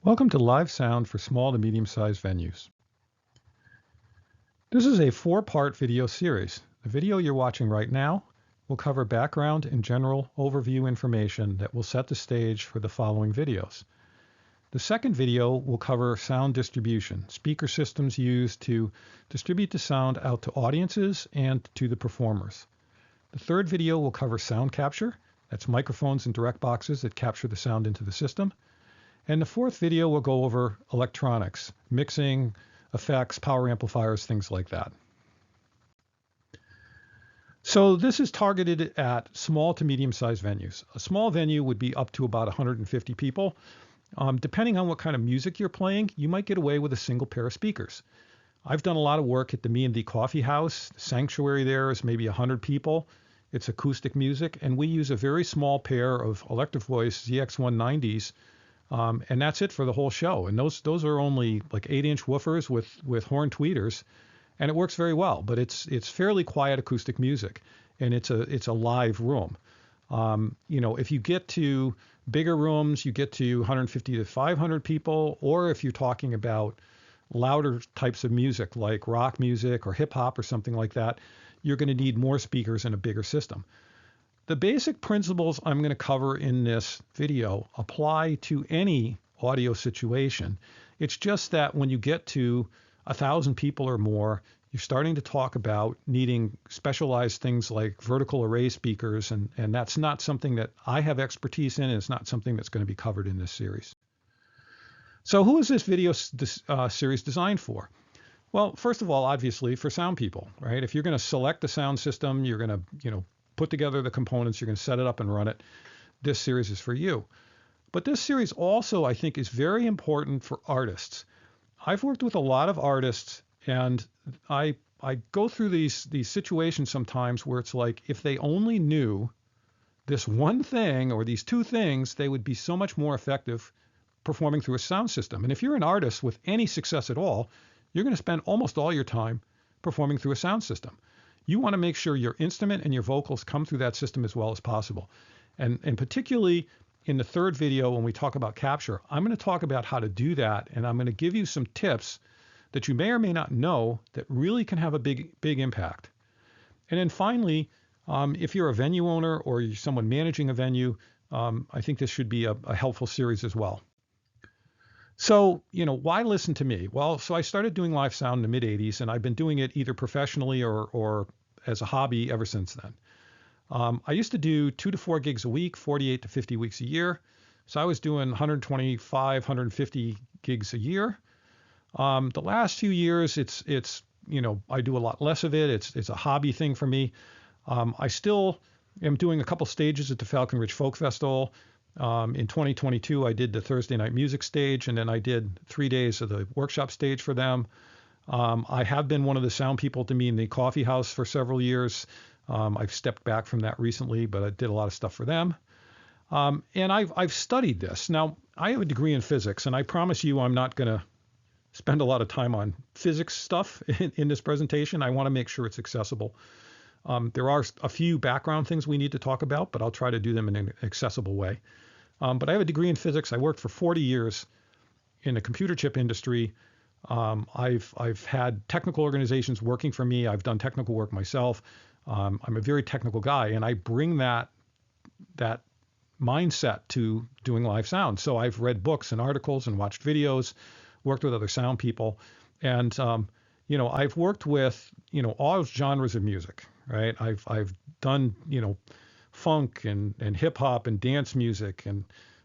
Welcome to Live Sound for Small to Medium-Sized Venues. This is a four-part video series. The video you're watching right now will cover background and general overview information that will set the stage for the following videos. The second video will cover sound distribution, speaker systems used to distribute the sound out to audiences and to the performers. The third video will cover sound capture, that's microphones and direct boxes that capture the sound into the system. And the fourth video will go over electronics, mixing, effects, power amplifiers, things like that. So this is targeted at small to medium-sized venues. A small venue would be up to about 150 people. Depending on what kind of music you're playing, you might get away with a single pair of speakers. I've done a lot of work at the Me&D Coffee House. The sanctuary there is maybe 100 people. It's acoustic music, and we use a very small pair of Electric Voice ZX190s. And that's it for the whole show. And those are only like 8-inch woofers with horn tweeters, and it works very well. But it's fairly quiet acoustic music, and it's a live room. If you get to bigger rooms, you get to 150 to 500 people, or if you're talking about louder types of music like rock music or hip hop or something like that, you're going to need more speakers and a bigger system. The basic principles I'm going to cover in this video apply to any audio situation. It's just that when you get to 1,000 people or more, you're starting to talk about needing specialized things like vertical array speakers, and that's not something that I have expertise in, and it's not something that's going to be covered in this series. So who is this video series designed for? Well, first of all, obviously for sound people, right? If you're going to select the sound system, you're going to, put together the components, you're going to set it up and run it, this series is for you. But this series also, I think, is very important for artists. I've worked with a lot of artists, and I go through these situations sometimes where it's like, if they only knew this one thing or these two things, they would be so much more effective performing through a sound system. And if you're an artist with any success at all, you're going to spend almost all your time performing through a sound system. You want to make sure your instrument and your vocals come through that system as well as possible. And particularly in the third video, when we talk about capture, I'm going to talk about how to do that. And I'm going to give you some tips that you may or may not know that really can have a big impact. And then finally, if you're a venue owner or you're someone managing a venue, I think this should be a helpful series as well. So, why listen to me? Well, so I started doing live sound in the mid 80s, and I've been doing it either professionally or as a hobby ever since then. I used to do 2 to 4 gigs a week, 48 to 50 weeks a year. So I was doing 125, 150 gigs a year. The last few years, it's I do a lot less of it. It's a hobby thing for me. I still am doing a couple stages at the Falcon Ridge Folk Festival. In 2022, I did the Thursday night music stage, and then I did 3 days of the workshop stage for them. I have been one of the sound people to Me&D Coffee House for several years. I've stepped back from that recently, but I did a lot of stuff for them. And I've studied this. Now, I have a degree in physics, and I promise you I'm not going to spend a lot of time on physics stuff in this presentation. I want to make sure it's accessible. There are a few background things we need to talk about, but I'll try to do them in an accessible way. But I have a degree in physics. I worked for 40 years in the computer chip industry. I've had technical organizations working for me. I've done technical work myself. I'm a very technical guy, and I bring that mindset to doing live sound. So I've read books and articles and watched videos, worked with other sound people, and I've worked with all genres of music. Right. I've done, funk and hip hop and dance music and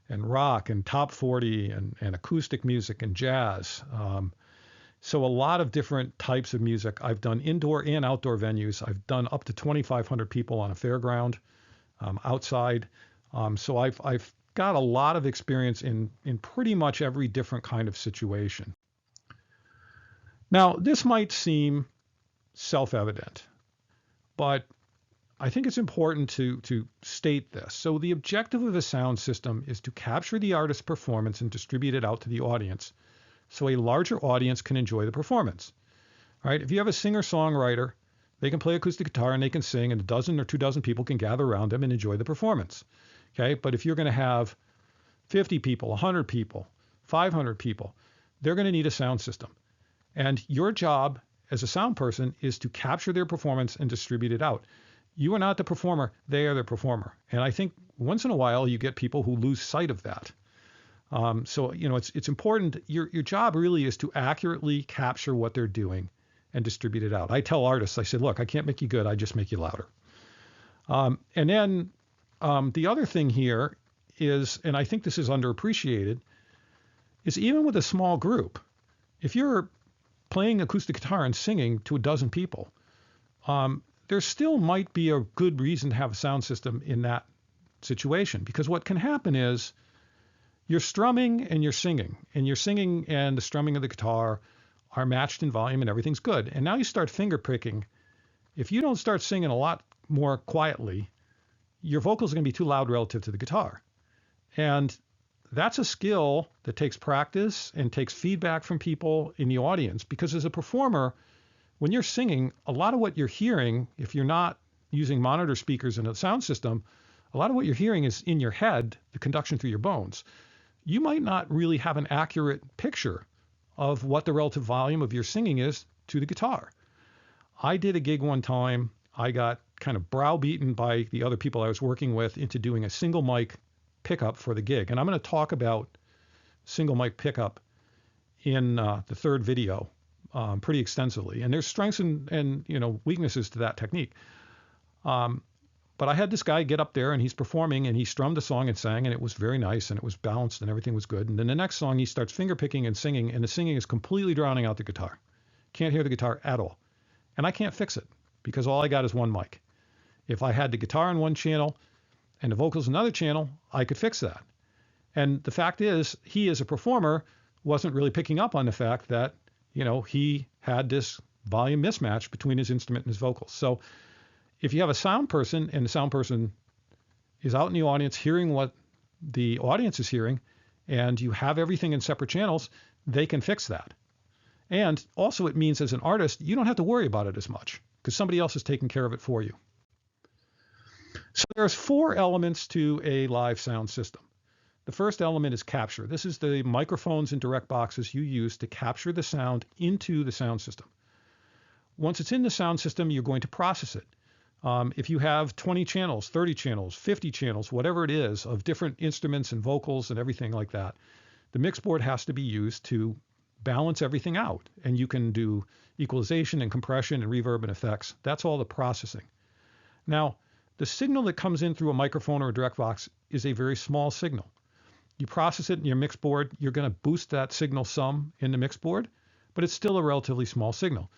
rock and top 40 and acoustic music and jazz. So a lot of different types of music. I've done indoor and outdoor venues. I've done up to 2,500 people on a fairground outside. So I've got a lot of experience in pretty much every different kind of situation. Now, this might seem self-evident, but I think it's important to state this. So the objective of a sound system is to capture the artist's performance and distribute it out to the audience so a larger audience can enjoy the performance. Right? If you have a singer-songwriter, they can play acoustic guitar and they can sing, and a dozen or 2 dozen people can gather around them and enjoy the performance. Okay? But if you're going to have 50 people, 100 people, 500 people, they're going to need a sound system. And your job as a sound person is to capture their performance and distribute it out. You are not the performer, they are the performer. And I think once in a while you get people who lose sight of that. So, it's important. Your job really is to accurately capture what they're doing and distribute it out. I tell artists, I said, look, I can't make you good, I just make you louder. And then the other thing here is, and I think this is underappreciated, is even with a small group, if you're playing acoustic guitar and singing to a dozen people, there still might be a good reason to have a sound system in that situation. Because what can happen is you're strumming and you're singing, and the strumming of the guitar are matched in volume and everything's good. And now you start finger picking. If you don't start singing a lot more quietly, your vocals are going to be too loud relative to the guitar. And that's a skill that takes practice and takes feedback from people in the audience, because as a performer, when you're singing, a lot of what you're hearing, if you're not using monitor speakers in a sound system, a lot of what you're hearing is in your head, the conduction through your bones. You might not really have an accurate picture of what the relative volume of your singing is to the guitar. I did a gig one time. I got kind of browbeaten by the other people I was working with into doing a single mic pickup for the gig. And I'm going to talk about single mic pickup in the third video pretty extensively. And there's strengths and weaknesses to that technique. But I had this guy get up there and he's performing and he strummed a song and sang, and it was very nice and it was balanced and everything was good. And then the next song he starts finger picking and singing, and the singing is completely drowning out the guitar. Can't hear the guitar at all. And I can't fix it because all I got is one mic. If I had the guitar on one channel and the vocals another channel, I could fix that. And the fact is, he as a performer wasn't really picking up on the fact that, he had this volume mismatch between his instrument and his vocals. So if you have a sound person and the sound person is out in the audience hearing what the audience is hearing, and you have everything in separate channels, they can fix that. And also it means as an artist, you don't have to worry about it as much because somebody else is taking care of it for you. So there's 4 elements to a live sound system. The first element is capture. This is the microphones and direct boxes you use to capture the sound into the sound system. Once it's in the sound system, you're going to process it. If you have 20 channels, 30 channels, 50 channels, whatever it is, of different instruments and vocals and everything like that, the mix board has to be used to balance everything out. And you can do equalization and compression and reverb and effects. That's all the processing. Now, the signal that comes in through a microphone or a direct box is a very small signal. You process it in your mix board, you're going to boost that signal some in the mix board, but it's still a relatively small signal.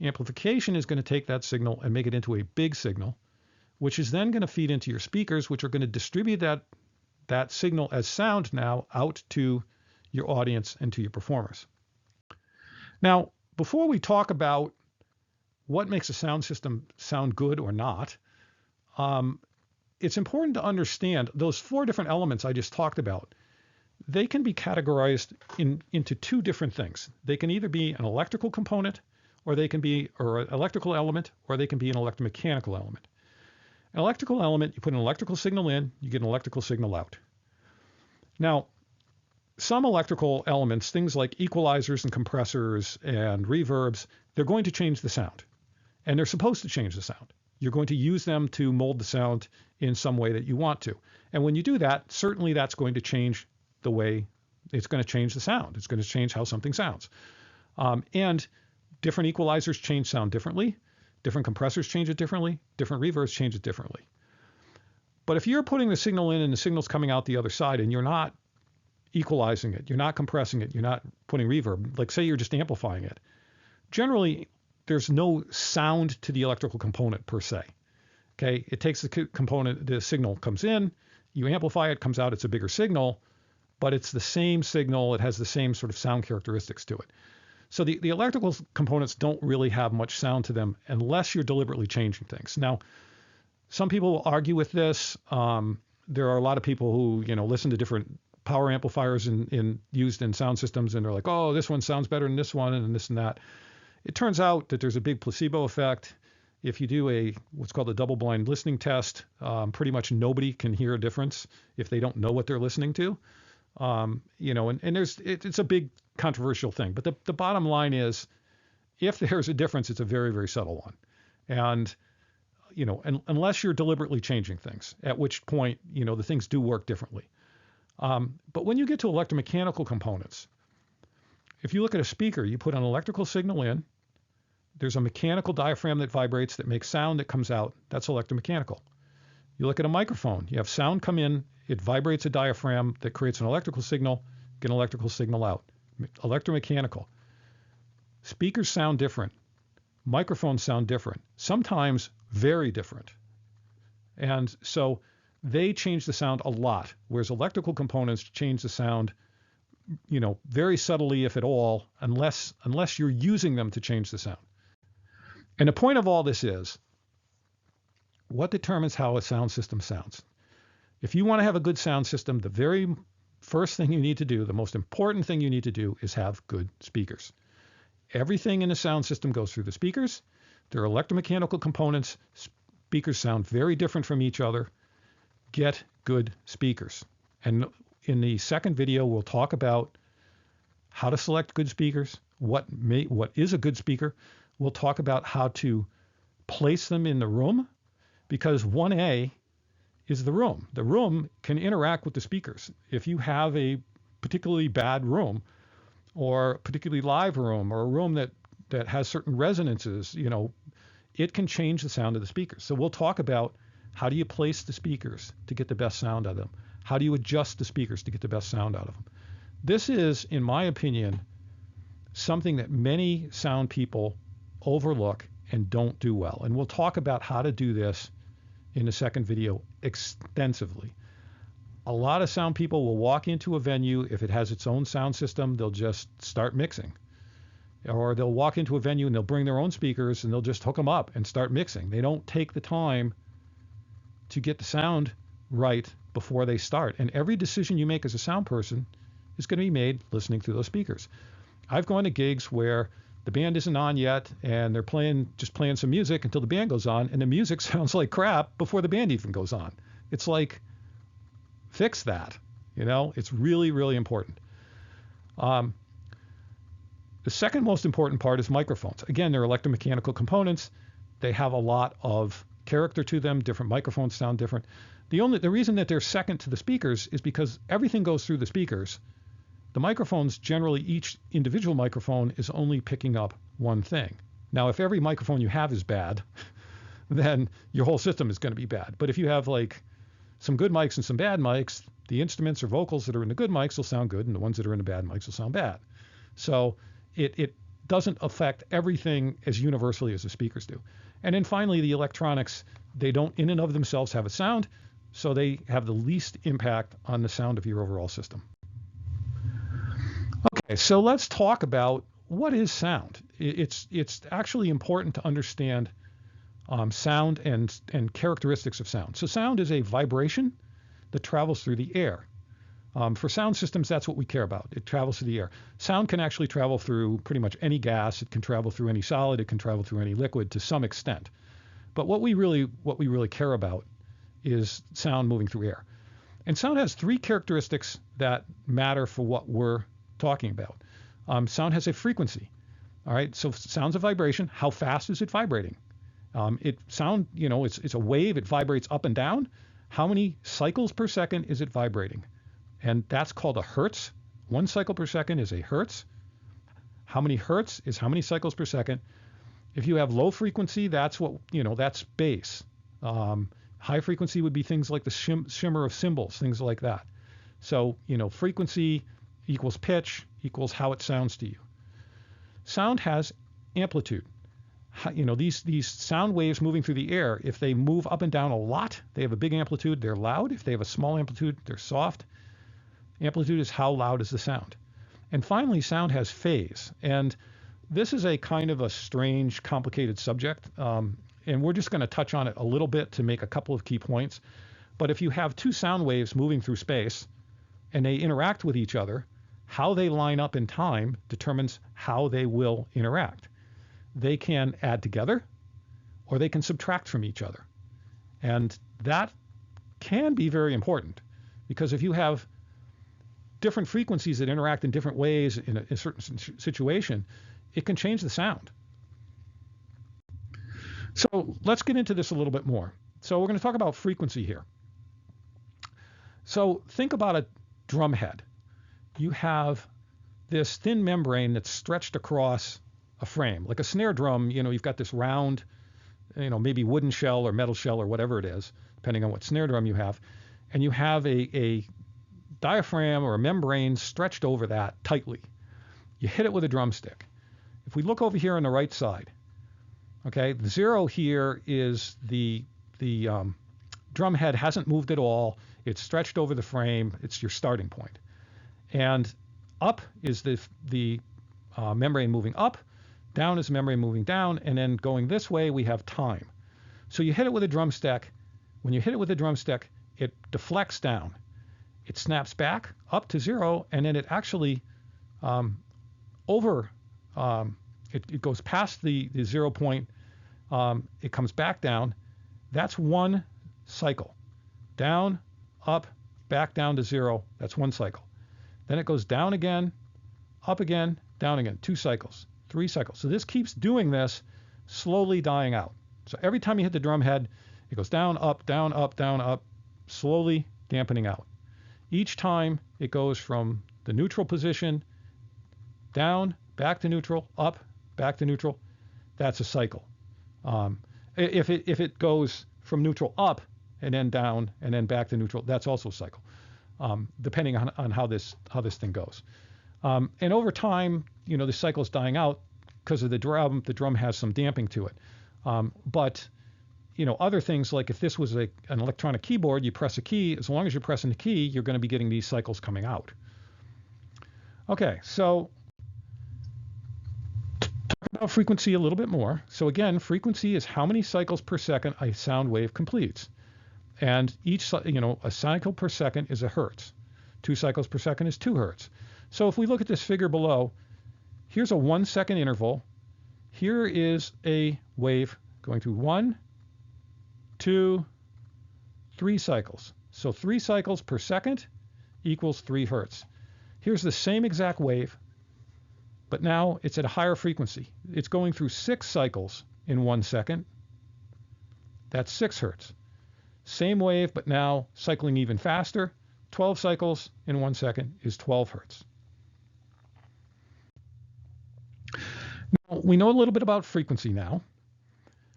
Amplification is going to take that signal and make it into a big signal, which is then going to feed into your speakers, which are going to distribute that signal as sound now out to your audience and to your performers. Now, before we talk about what makes a sound system sound good or not, it's important to understand those 4 different elements I just talked about. They can be categorized into 2 different things. They can either be an electrical component, or they can be an electrical element, or they can be an electromechanical element. An electrical element, you put an electrical signal in, you get an electrical signal out. Now, some electrical elements, things like equalizers and compressors and reverbs, they're going to change the sound. And they're supposed to change the sound. You're going to use them to mold the sound in some way that you want to. And when you do that, certainly that's going to change the way it's going to change the sound. It's going to change how something sounds. And different equalizers change sound differently. Different compressors change it differently. Different reverbs change it differently. But if you're putting the signal in and the signal's coming out the other side and you're not equalizing it, you're not compressing it, you're not putting reverb, like say you're just amplifying it, generally there's no sound to the electrical component per se. Okay, it takes the component, the signal comes in, you amplify it, comes out, it's a bigger signal, but it's the same signal, it has the same sort of sound characteristics to it. So the electrical components don't really have much sound to them unless you're deliberately changing things. Now, some people will argue with this. There are a lot of people who, listen to different power amplifiers used in sound systems, and they're like, oh, this one sounds better than this one and this and that. It turns out that there's a big placebo effect. If you do what's called a double-blind listening test, pretty much nobody can hear a difference if they don't know what they're listening to. And it's a big controversial thing. But the bottom line is, if there's a difference, it's a very, very subtle one. And, unless you're deliberately changing things, at which point, the things do work differently. But when you get to electromechanical components, if you look at a speaker, you put an electrical signal in, there's a mechanical diaphragm that vibrates that makes sound that comes out. That's electromechanical. You look at a microphone, you have sound come in, it vibrates a diaphragm that creates an electrical signal, get an electrical signal out. Electromechanical. Speakers sound different. Microphones sound different. Sometimes very different. And so they change the sound a lot, whereas electrical components change the sound, very subtly, if at all, unless you're using them to change the sound. And the point of all this is, what determines how a sound system sounds? If you want to have a good sound system, the very first thing you need to do, the most important thing you need to do, is have good speakers. Everything in the sound system goes through the speakers. They're electromechanical components. Speakers sound very different from each other. Get good speakers. And in the second video, we'll talk about how to select good speakers, what is a good speaker. We'll talk about how to place them in the room, because 1A is the room. The room can interact with the speakers. If you have a particularly bad room, or a particularly live room, or a room that has certain resonances, it can change the sound of the speakers. So we'll talk about how do you place the speakers to get the best sound out of them? How do you adjust the speakers to get the best sound out of them? This is, in my opinion, something that many sound people overlook and don't do well. And we'll talk about how to do this in the second video extensively. A lot of sound people will walk into a venue. If it has its own sound system, they'll just start mixing. Or they'll walk into a venue and they'll bring their own speakers and they'll just hook them up and start mixing. They don't take the time to get the sound right before they start. And every decision you make as a sound person is going to be made listening through those speakers. I've gone to gigs where the band isn't on yet and they're just playing some music until the band goes on, and the music sounds like crap before the band even goes on. It's like, fix that. It's really, really important. The second most important part is microphones. Again, they're electromechanical components. They have a lot of character to them. Different microphones sound different. The reason that they're second to the speakers is because everything goes through the speakers. The microphones, generally, each individual microphone is only picking up one thing. Now, if every microphone you have is bad, then your whole system is going to be bad. But if you have some good mics and some bad mics, the instruments or vocals that are in the good mics will sound good, and the ones that are in the bad mics will sound bad. So it doesn't affect everything as universally as the speakers do. And then finally, the electronics, they don't in and of themselves have a sound, so they have the least impact on the sound of your overall system. Okay, so let's talk about what is sound. It's actually important to understand sound and characteristics of sound. So sound is a vibration that travels through the air. For sound systems, that's what we care about. It travels through the air. Sound can actually travel through pretty much any gas. It can travel through any solid. It can travel through any liquid to some extent. But what we really care about is sound moving through air. And sound has three characteristics that matter for what we're talking about. Sound has a frequency. All right. So sound's a vibration. How fast is it vibrating? It's a wave. It vibrates up and down. How many cycles per second is it vibrating? And that's called a hertz. 1 cycle per second is a hertz. How many hertz is how many cycles per second? If you have low frequency, that's that's bass. High frequency would be things like the shimmer of cymbals, things like that. So, frequency equals pitch equals how it sounds to you. Sound has amplitude. These sound waves moving through the air, if they move up and down a lot, they have a big amplitude, they're loud. If they have a small amplitude, they're soft. Amplitude is how loud is the sound. And finally, sound has phase. And this is a kind of a strange, complicated subject. And we're just going to touch on it a little bit to make a couple of key points. But if you have two sound waves moving through space and they interact with each other, how they line up in time determines how they will interact. They can add together or they can subtract from each other. And that can be very important, because if you have different frequencies that interact in different ways in a certain situation, it can change the sound. So let's get into this a little bit more. So we're going to talk about frequency here. So think about a drum head. You have this thin membrane that's stretched across a frame. Like a snare drum, you've got this round, maybe wooden shell or metal shell or whatever it is, depending on what snare drum you have. And you have a diaphragm or a membrane stretched over that tightly. You hit it with a drumstick. If we look over here on the right side, okay, the 0 here is the drum head hasn't moved at all. It's stretched over the frame. It's your starting point. And up is the membrane moving up. Down is the membrane moving down. And then going this way, we have time. So you hit it with a drumstick. When you hit it with a drumstick, it deflects down. It snaps back up to 0, and then it actually it goes past the 0 point. It comes back down. That's one cycle. Down, up, back down to 0. That's one cycle. Then it goes down again, up again, down again. 2 cycles, 3 cycles. So this keeps doing this, slowly dying out. So every time you hit the drum head, it goes down, up, down, up, down, up, slowly dampening out. Each time it goes from the neutral position, down, back to neutral, up, back to neutral. That's a cycle. If it goes from neutral up and then down and then back to neutral, that's also a cycle, depending on how this thing goes. And over time, the cycle is dying out because of the drum. The drum has some damping to it. But other things like if this was an electronic keyboard, you press a key. As long as you're pressing the key, you're going to be getting these cycles coming out. Okay, so about frequency a little bit more. So again, frequency is how many cycles per second a sound wave completes. And each, a cycle per second is a hertz. 2 cycles per second is 2 hertz. So if we look at this figure below, here's a 1 second interval. Here is a wave going through 1, 2, 3 cycles. So 3 cycles per second equals 3 hertz. Here's the same exact wave, but now it's at a higher frequency. It's going through 6 cycles in 1 second. That's 6 hertz. Same wave, but now cycling even faster. 12 cycles in 1 second is 12 hertz. Now, we know a little bit about frequency now.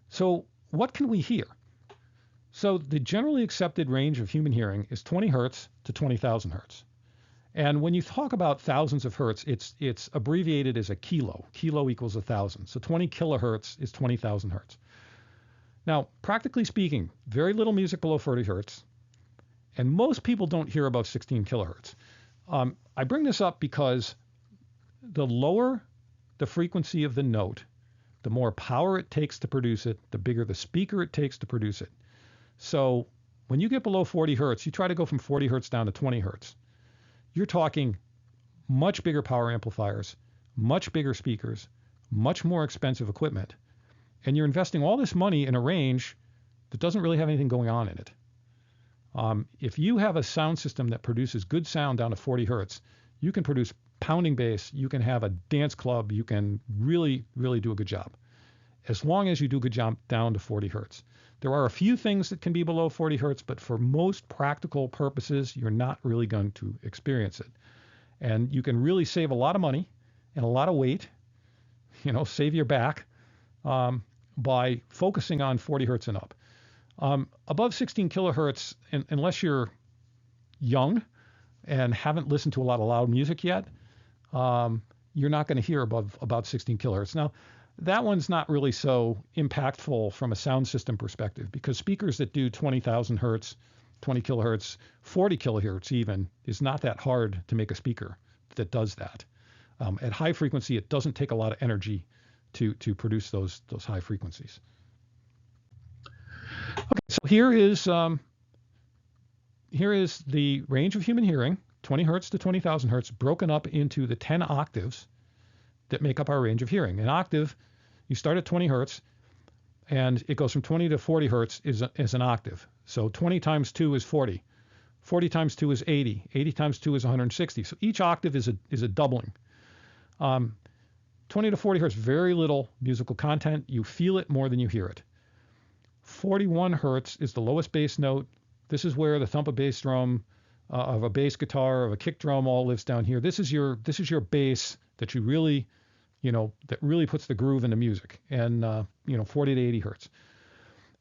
So what can we hear? So the generally accepted range of human hearing is 20 hertz to 20,000 hertz. And when you talk about thousands of hertz, it's abbreviated as a kilo. Kilo equals 1,000. So 20 kilohertz is 20,000 hertz. Now, practically speaking, very little music below 40 hertz, and most people don't hear above 16 kilohertz. I bring this up because the lower the frequency of the note, the more power it takes to produce it, the bigger the speaker it takes to produce it. So when you get below 40 hertz, you try to go from 40 hertz down to 20 hertz. You're talking much bigger power amplifiers, much bigger speakers, much more expensive equipment, and you're investing all this money in a range that doesn't really have anything going on in it. If you have a sound system that produces good sound down to 40 hertz, you can produce pounding bass, you can have a dance club, you can really, really do a good job, as long as you do a good job down to 40 hertz. There are a few things that can be below 40 hertz, but for most practical purposes, you're not really going to experience it. And you can really save a lot of money and a lot of weight, save your back by focusing on 40 hertz and up. Above 16 kilohertz, unless you're young and haven't listened to a lot of loud music yet, you're not going to hear above about 16 kilohertz. Now, that one's not really so impactful from a sound system perspective, because speakers that do 20,000 hertz, 20 kilohertz, 40 kilohertz even, is not that hard to make a speaker that does that. At high frequency, it doesn't take a lot of energy to produce those high frequencies. Okay, so here is the range of human hearing, 20 hertz to 20,000 hertz, broken up into the 10 octaves that make up our range of hearing. An octave, you start at 20 hertz, and it goes from 20 to 40 hertz is an octave. So 20 times 2 is 40. 40 times 2 is 80. 80 times 2 is 160. So each octave is a doubling. 20 to 40 hertz, very little musical content. You feel it more than you hear it. 41 hertz is the lowest bass note. This is where the thump of bass drum, of a bass guitar, of a kick drum all lives down here. This is your bass that you really, that really puts the groove in the music. And 40 to 80 hertz.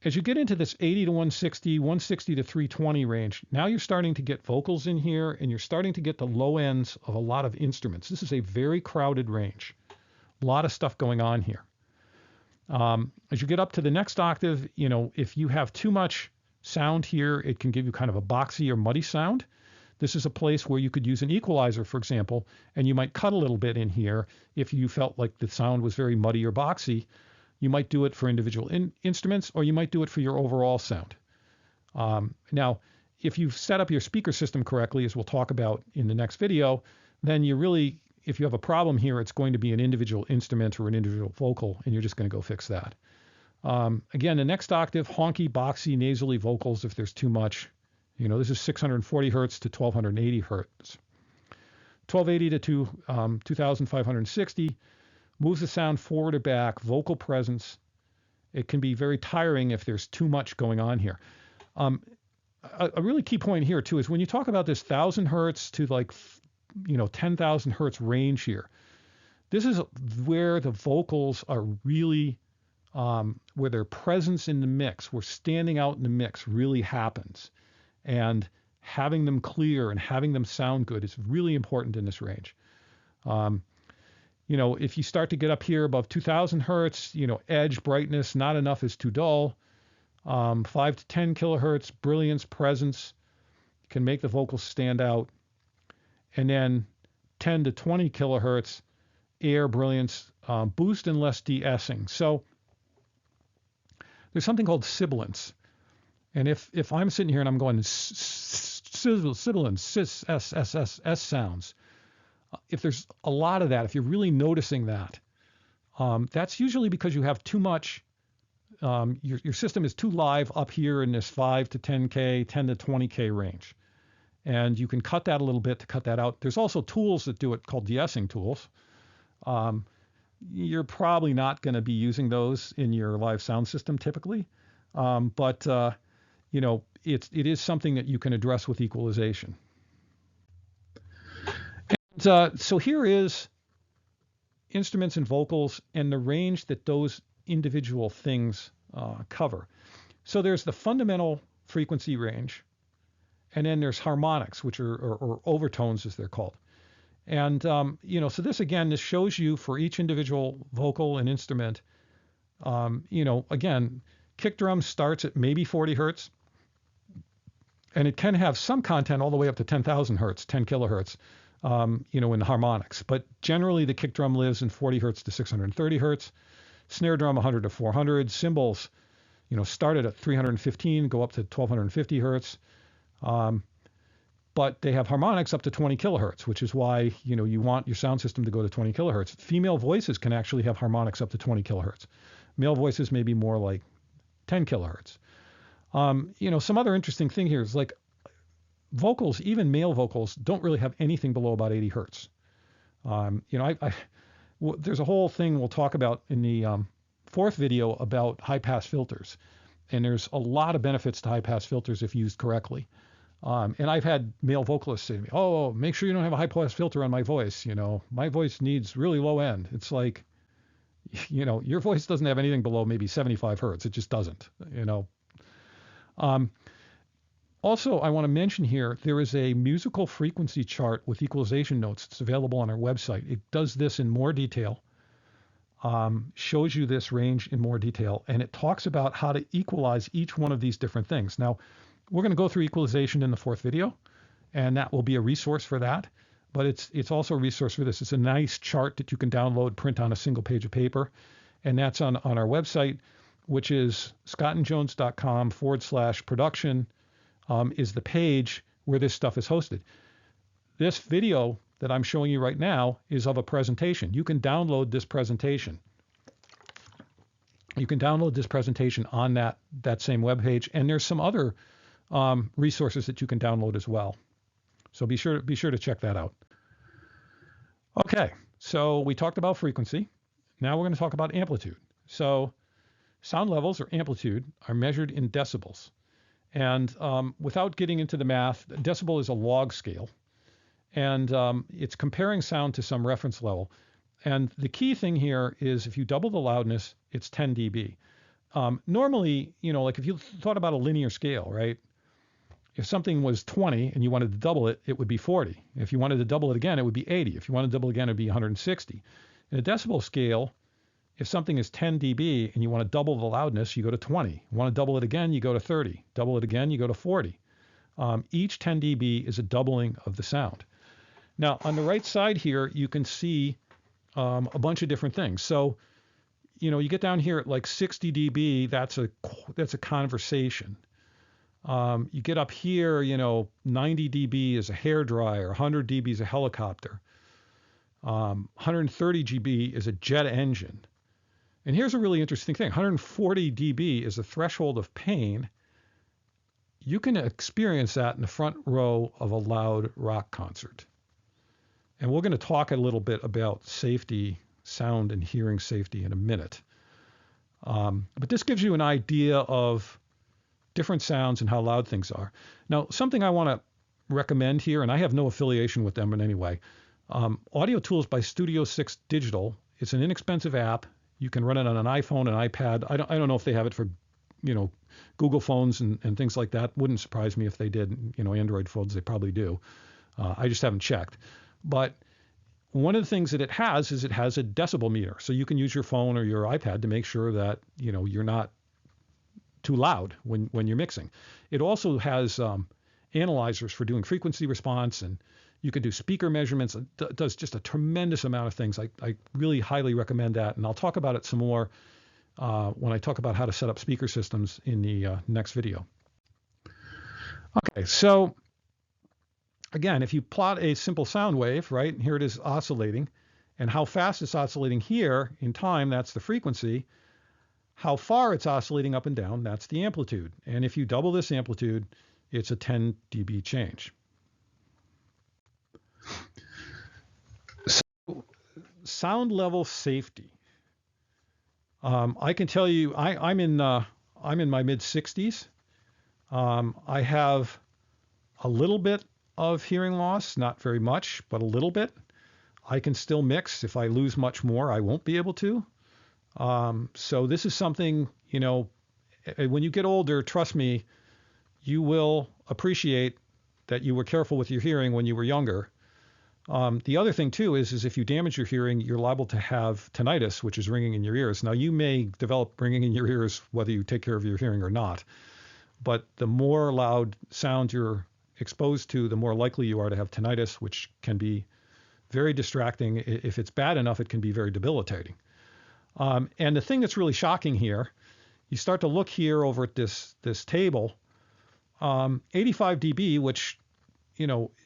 As you get into this 80 to 160, 160 to 320 range, now you're starting to get vocals in here, and you're starting to get the low ends of a lot of instruments. This is a very crowded range. A lot of stuff going on here. As you get up to the next octave, if you have too much sound here, it can give you kind of a boxy or muddy sound. This is a place where you could use an equalizer, for example, and you might cut a little bit in here if you felt like the sound was very muddy or boxy. You might do it for individual instruments, or you might do it for your overall sound. Now, if you've set up your speaker system correctly, as we'll talk about in the next video, then if you have a problem here, it's going to be an individual instrument or an individual vocal, and you're just going to go fix that. Again, the next octave, honky, boxy, nasally vocals if there's too much. This is 640 hertz to 1280 hertz. 1280 to 2560 moves the sound forward or back, vocal presence. It can be very tiring if there's too much going on here. A really key point here too is when you talk about this 1000 hertz to 10,000 hertz range here, this is where the vocals are really, where their presence in the mix, where standing out in the mix really happens. And having them clear and having them sound good is really important in this range. If you start to get up here above 2000 hertz, edge, brightness, not enough is too dull. 5 to 10 kilohertz, brilliance, presence can make the vocals stand out. And then 10 to 20 kilohertz, air, brilliance, boost and less de-essing. So there's something called sibilance. And if I'm sitting here and I'm going sibilance, S sounds, if there's a lot of that, if you're really noticing that, that's usually because you have too much, your system is too live up here in this 5 to 10K, 10 to 20K range. And you can cut that a little bit to cut that out. There's also tools that do it called de-essing tools. You're probably not going to be using those in your live sound system typically. But it is something that you can address with equalization. And so here is instruments and vocals and the range that those individual things cover. So there's the fundamental frequency range, and then there's harmonics, which are or overtones as they're called. And so this shows you for each individual vocal and instrument. Again, kick drum starts at maybe 40 hertz, and it can have some content all the way up to 10,000 hertz, 10 kilohertz, in harmonics. But generally, the kick drum lives in 40 hertz to 630 hertz. Snare drum 100 to 400. Cymbals, started at 315, go up to 1250 hertz. But they have harmonics up to 20 kilohertz, which is why you want your sound system to go to 20 kilohertz. Female voices can actually have harmonics up to 20 kilohertz. Male voices may be more like 10 kilohertz. Some other interesting thing here is vocals, even male vocals, don't really have anything below about 80 hertz. There's a whole thing we'll talk about in the fourth video about high-pass filters. And there's a lot of benefits to high-pass filters if used correctly. And I've had male vocalists say to me, oh, make sure you don't have a high-pass filter on my voice. My voice needs really low end. It's like, your voice doesn't have anything below maybe 75 hertz. It just doesn't, Also, I want to mention here, there is a musical frequency chart with equalization notes. It's available on our website. It does this in more detail, shows you this range in more detail, and it talks about how to equalize each one of these different things. Now, we're going to go through equalization in the fourth video, and that will be a resource for that. But it's also a resource for this. It's a nice chart that you can download, print on a single page of paper, and that's on our website, which is scottenjones.com/production. Is the page where this stuff is hosted. This video that I'm showing you right now is of a presentation. You can download this presentation. You can download this presentation on that same webpage, and there's some other resources that you can download as well. So be sure to check that out. Okay, so we talked about frequency. Now we're going to talk about amplitude. So sound levels or amplitude are measured in decibels. And without getting into the math, decibel is a log scale. And it's comparing sound to some reference level. And the key thing here is if you double the loudness, it's 10 dB. Normally, like if you thought about a linear scale, right? If something was 20 and you wanted to double it, it would be 40. If you wanted to double it again, it would be 80. If you wanted to double again, it would be 160. In a decibel scale, if something is 10 dB and you want to double the loudness, you go to 20. You want to double it again, you go to 30. Double it again, you go to 40. Each 10 dB is a doubling of the sound. Now, on the right side here, you can see a bunch of different things. So, you get down here at like 60 dB, that's a conversation. You get up here, 90 dB is a hairdryer, 100 dB is a helicopter, 130 dB is a jet engine. And here's a really interesting thing. 140 dB is the threshold of pain. You can experience that in the front row of a loud rock concert. And we're going to talk a little bit about safety, sound and hearing safety in a minute. But this gives you an idea of different sounds and how loud things are. Now, something I want to recommend here, and I have no affiliation with them in any way, Audio Tools by Studio 6 Digital. It's an inexpensive app. You can run it on an iPhone, an iPad. I don't know if they have it for, Google phones and things like that. Wouldn't surprise me if they did. Android phones, they probably do. I just haven't checked. But one of the things that it has is it has a decibel meter. So you can use your phone or your iPad to make sure that, you're not too loud when you're mixing. It also has analyzers for doing frequency response, and you can do speaker measurements. It does just a tremendous amount of things. I really highly recommend that, and I'll talk about it some more when I talk about how to set up speaker systems in the next video. Okay, so again, if you plot a simple sound wave, right, here it is oscillating, and how fast it's oscillating here in time, that's the frequency. How far it's oscillating up and down, that's the amplitude. And if you double this amplitude, it's a 10 dB change. So, sound level safety. I can tell you, I'm in my mid 60s. I have a little bit of hearing loss, not very much, but a little bit. I can still mix. If I lose much more, I won't be able to. So this is something, when you get older, trust me, you will appreciate that you were careful with your hearing when you were younger. The other thing too is if you damage your hearing, you're liable to have tinnitus, which is ringing in your ears. Now you may develop ringing in your ears whether you take care of your hearing or not, but the more loud sound you're exposed to, the more likely you are to have tinnitus, which can be very distracting. If it's bad enough, it can be very debilitating. And the thing that's really shocking here, you start to look here over at this table, 85 dB, which,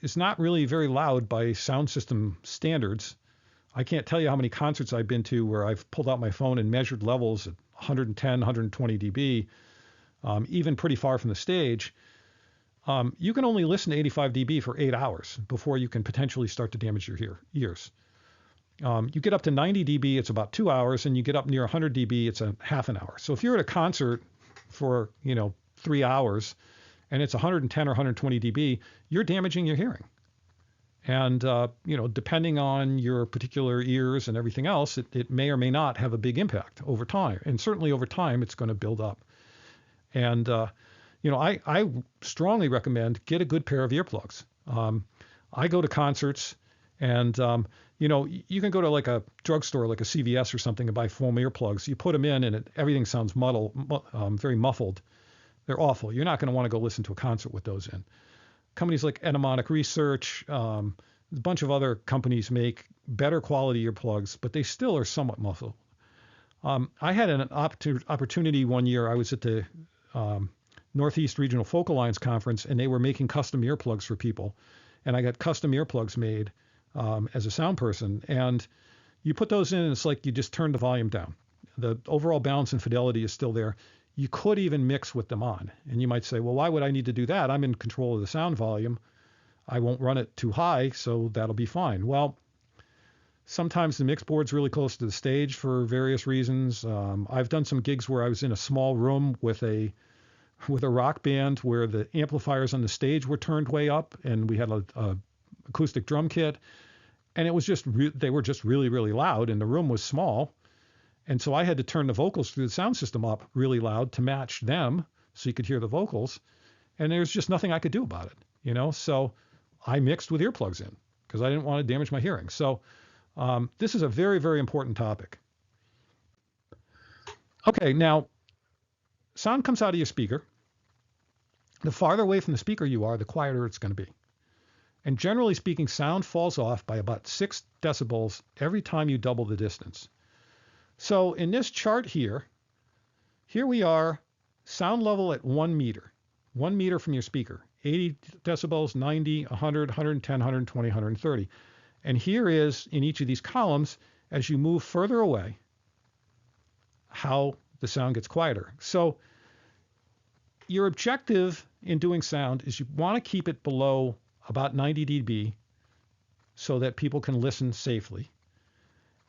is not really very loud by sound system standards. I can't tell you how many concerts I've been to where I've pulled out my phone and measured levels at 110, 120 dB, even pretty far from the stage. You can only listen to 85 dB for 8 hours before you can potentially start to damage your ears. You get up to 90 dB, it's about 2 hours, and you get up near 100 dB, it's a half an hour. So if you're at a concert for, 3 hours and it's 110 or 120 dB, you're damaging your hearing. And, depending on your particular ears and everything else, it may or may not have a big impact over time. And certainly over time, it's going to build up. And, I strongly recommend get a good pair of earplugs. I go to concerts and, you can go to like a drugstore, like a CVS or something, and buy foam earplugs. You put them in and everything sounds very muffled. They're awful. You're not going to want to go listen to a concert with those in. Companies like Etymonic Research, a bunch of other companies make better quality earplugs, but they still are somewhat muffled. I had an opportunity one year. I was at the Northeast Regional Folk Alliance Conference, and they were making custom earplugs for people. And I got custom earplugs made as a sound person. And you put those in, and it's like you just turn the volume down. The overall balance and fidelity is still there. You could even mix with them on. And you might say, well, why would I need to do that? I'm in control of the sound volume. I won't run it too high, so that'll be fine. Well, sometimes the mix board's really close to the stage for various reasons. I've done some gigs where I was in a small room with a rock band where the amplifiers on the stage were turned way up, and we had a acoustic drum kit, and it was just they were just really, really loud, and the room was small. And so I had to turn the vocals through the sound system up really loud to match them so you could hear the vocals. And there's just nothing I could do about it, So I mixed with earplugs in because I didn't want to damage my hearing. So this is a very, very important topic. Okay, now sound comes out of your speaker. The farther away from the speaker you are, the quieter it's going to be. And generally speaking, sound falls off by about 6 decibels every time you double the distance. So in this chart here we are, sound level at 1 meter, 1 meter from your speaker, 80 decibels, 90, 100, 110, 120, 130. And here is, in each of these columns, as you move further away, how the sound gets quieter. So your objective in doing sound is you want to keep it below about 90 dB so that people can listen safely.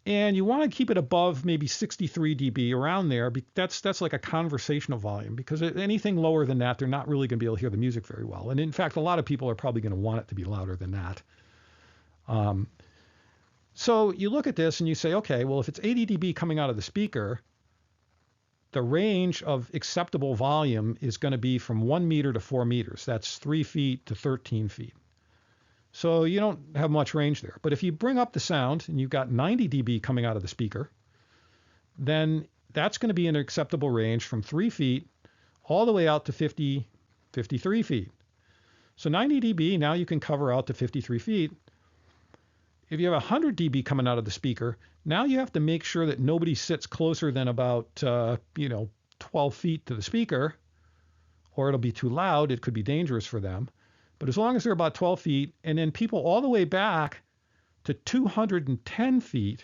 And you want to keep it above maybe 63 dB, around there. That's like a conversational volume, because anything lower than that, they're not really going to be able to hear the music very well. And in fact, a lot of people are probably going to want it to be louder than that. So you look at this and you say, okay, well, if it's 80 dB coming out of the speaker, the range of acceptable volume is going to be from 1 meter to 4 meters. That's 3 feet to 13 feet. So you don't have much range there. But if you bring up the sound and you've got 90 dB coming out of the speaker, then that's going to be an acceptable range from 3 feet all the way out to 53 feet. So 90 dB, now you can cover out to 53 feet. If you have 100 dB coming out of the speaker, now you have to make sure that nobody sits closer than about 12 feet to the speaker, or it'll be too loud. It could be dangerous for them. But as long as they're about 12 feet, and then people all the way back to 210 feet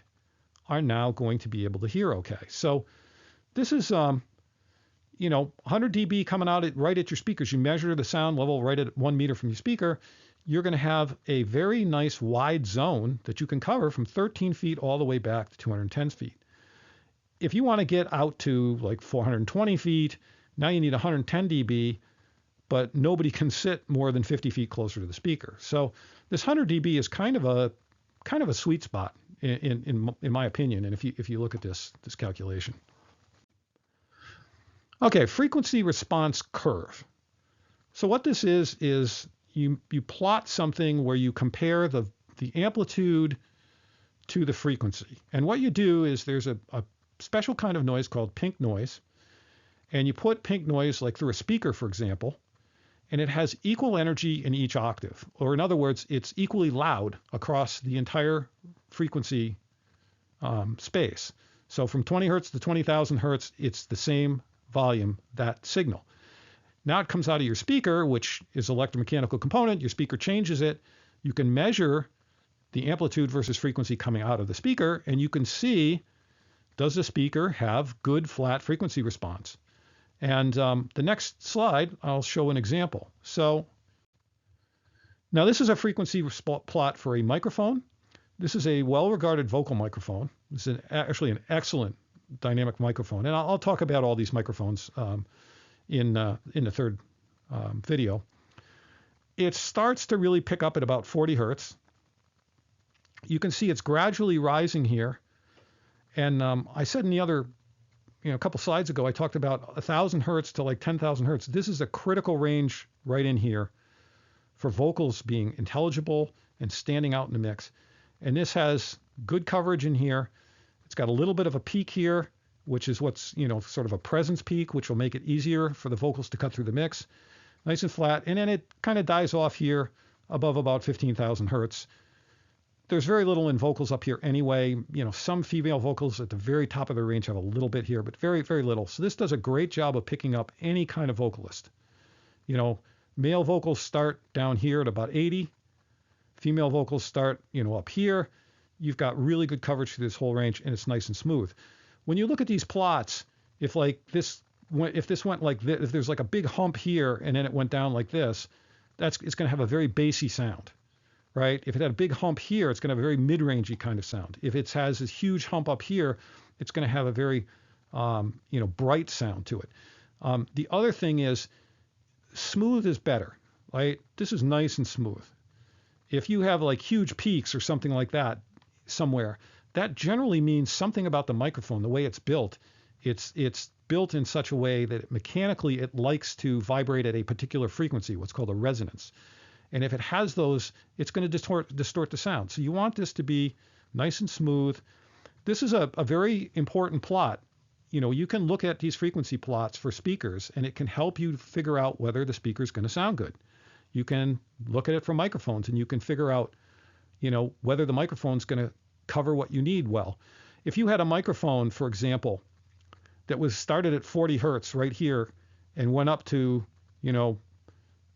are now going to be able to hear okay. So this is, 100 dB coming out right at your speakers. You measure the sound level right at 1 meter from your speaker. You're going to have a very nice wide zone that you can cover from 13 feet all the way back to 210 feet. If you want to get out to like 420 feet, now you need 110 dB. But nobody can sit more than 50 feet closer to the speaker. So this 100 dB is kind of a sweet spot in my opinion. And if you look at this calculation. Okay, frequency response curve. So what this is you plot something where you compare the amplitude to the frequency. And what you do is there's a special kind of noise called pink noise. And you put pink noise like through a speaker, for example, and it has equal energy in each octave. Or in other words, it's equally loud across the entire frequency space. So from 20 hertz to 20,000 hertz, it's the same volume, that signal. Now it comes out of your speaker, which is an electromechanical component. Your speaker changes it. You can measure the amplitude versus frequency coming out of the speaker, and you can see, does the speaker have good flat frequency response? And the next slide, I'll show an example. So now this is a frequency plot for a microphone. This is a well-regarded vocal microphone. This is actually an excellent dynamic microphone. And I'll talk about all these microphones in the third video. It starts to really pick up at about 40 hertz. You can see it's gradually rising here. And I said in the other a couple slides ago, I talked about 1,000 hertz to like 10,000 hertz. This is a critical range right in here for vocals being intelligible and standing out in the mix. And this has good coverage in here. It's got a little bit of a peak here, which is what's, sort of a presence peak, which will make it easier for the vocals to cut through the mix. Nice and flat. And then it kind of dies off here above about 15,000 hertz. There's very little in vocals up here anyway. Some female vocals at the very top of their range have a little bit here, but very, very little. So this does a great job of picking up any kind of vocalist. Male vocals start down here at about 80. Female vocals start, up here. You've got really good coverage through this whole range, and it's nice and smooth. When you look at these plots, if like this if this went like this, if there's like a big hump here and then it went down like this, it's going to have a very bassy sound, right? If it had a big hump here, it's going to have a very mid-rangey kind of sound. If it has this huge hump up here, it's going to have a very, bright sound to it. The other thing is smooth is better, right? This is nice and smooth. If you have like huge peaks or something like that somewhere, that generally means something about the microphone, the way it's built. It's built in such a way that mechanically it likes to vibrate at a particular frequency, what's called a resonance. And if it has those, it's going to distort the sound. So you want this to be nice and smooth. This is a very important plot. You can look at these frequency plots for speakers, and it can help you figure out whether the speaker is going to sound good. You can look at it for microphones, and you can figure out, whether the microphone's going to cover what you need well. If you had a microphone, for example, that was started at 40 hertz right here and went up to,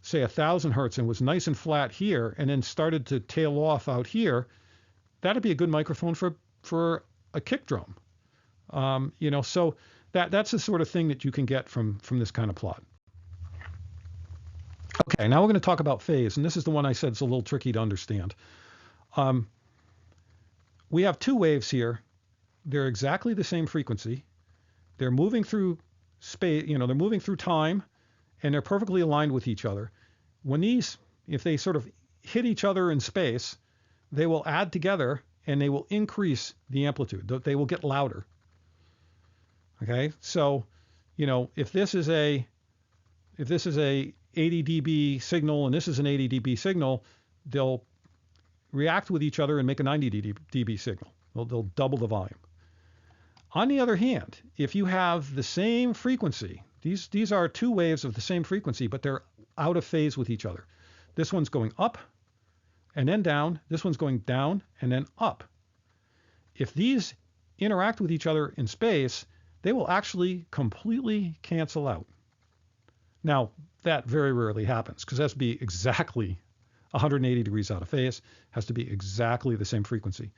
say 1,000 hertz and was nice and flat here, and then started to tail off out here, that'd be a good microphone for a kick drum. So that's the sort of thing that you can get from this kind of plot. Okay, now we're going to talk about phase, and this is the one I said is a little tricky to understand. We have two waves here. They're exactly the same frequency. They're moving through space, they're moving through time, and they're perfectly aligned with each other. If they sort of hit each other in space, they will add together and they will increase the amplitude. They will get louder. Okay, so if this is a 80 dB signal and this is an 80 dB signal, they'll react with each other and make a 90 dB signal. They'll double the volume. On the other hand, if you have the same frequency, these are two waves of the same frequency, but they're out of phase with each other. This one's going up and then down. This one's going down and then up. If these interact with each other in space, they will actually completely cancel out. Now, that very rarely happens because it has to be exactly 180 degrees out of phase, has to be exactly the same frequency.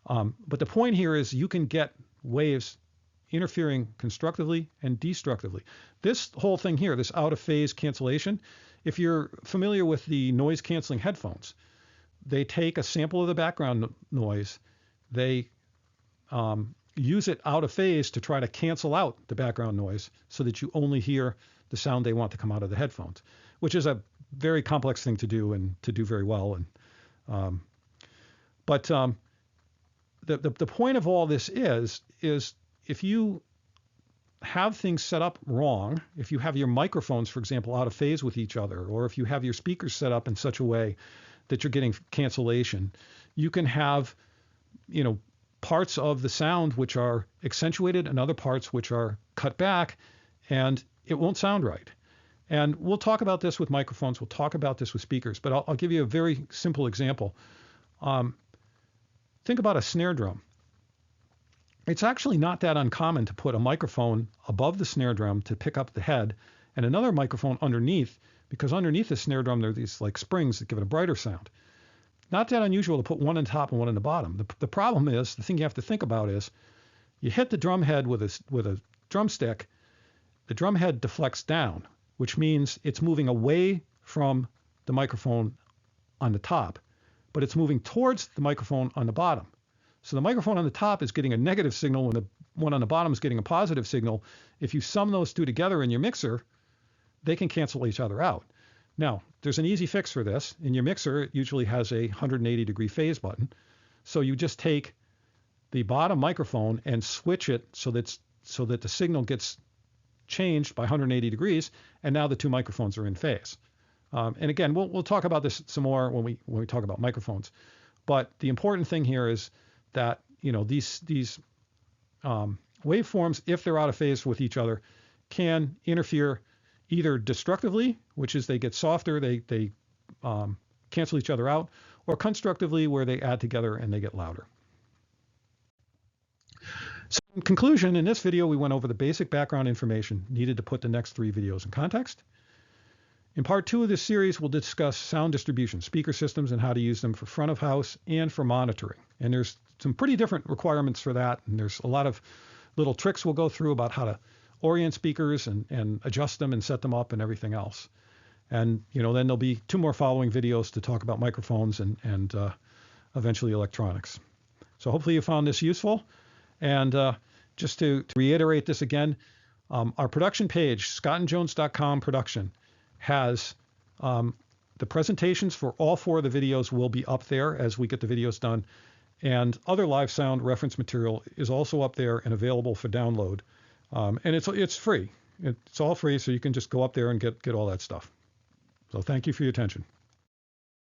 But the point here is you can get waves interfering constructively and destructively. This whole thing here, this out of phase cancellation, if you're familiar with the noise canceling headphones, they take a sample of the background noise, they use it out of phase to try to cancel out the background noise so that you only hear the sound they want to come out of the headphones, which is a very complex thing to do and to do very well. But the point of all this is if you have things set up wrong, if you have your microphones, for example, out of phase with each other, or if you have your speakers set up in such a way that you're getting cancellation, you can have, parts of the sound which are accentuated and other parts which are cut back, and it won't sound right. And we'll talk about this with microphones. We'll talk about this with speakers, but I'll give you a very simple example. Think about a snare drum. It's actually not that uncommon to put a microphone above the snare drum to pick up the head and another microphone underneath, because underneath the snare drum there are these like springs that give it a brighter sound. Not that unusual to put one on top and one on the bottom. The problem is, the thing you have to think about is, you hit the drum head with a drumstick, the drum head deflects down, which means it's moving away from the microphone on the top, but it's moving towards the microphone on the bottom. So the microphone on the top is getting a negative signal when the one on the bottom is getting a positive signal. If you sum those two together in your mixer, they can cancel each other out. Now, there's an easy fix for this. In your mixer, it usually has a 180 degree phase button. So you just take the bottom microphone and switch it so that the signal gets changed by 180 degrees, and now the two microphones are in phase. And again, we'll talk about this some more when we talk about microphones. But the important thing here is that these waveforms, if they're out of phase with each other, can interfere either destructively, which is they get softer, they cancel each other out, or constructively, where they add together and they get louder. So in conclusion, in this video, we went over the basic background information needed to put the next 3 videos in context. In part 2 of this series, we'll discuss sound distribution, speaker systems, and how to use them for front of house and for monitoring. And there's some pretty different requirements for that. And there's a lot of little tricks we'll go through about how to orient speakers and adjust them and set them up and everything else. And then there'll be 2 more following videos to talk about microphones and eventually electronics. So hopefully you found this useful. And just to reiterate this again, our production page, scottenjones.com production, has the presentations for all 4 of the videos will be up there as we get the videos done. And other live sound reference material is also up there and available for download. And it's free. It's all free, so you can just go up there and get all that stuff. So thank you for your attention.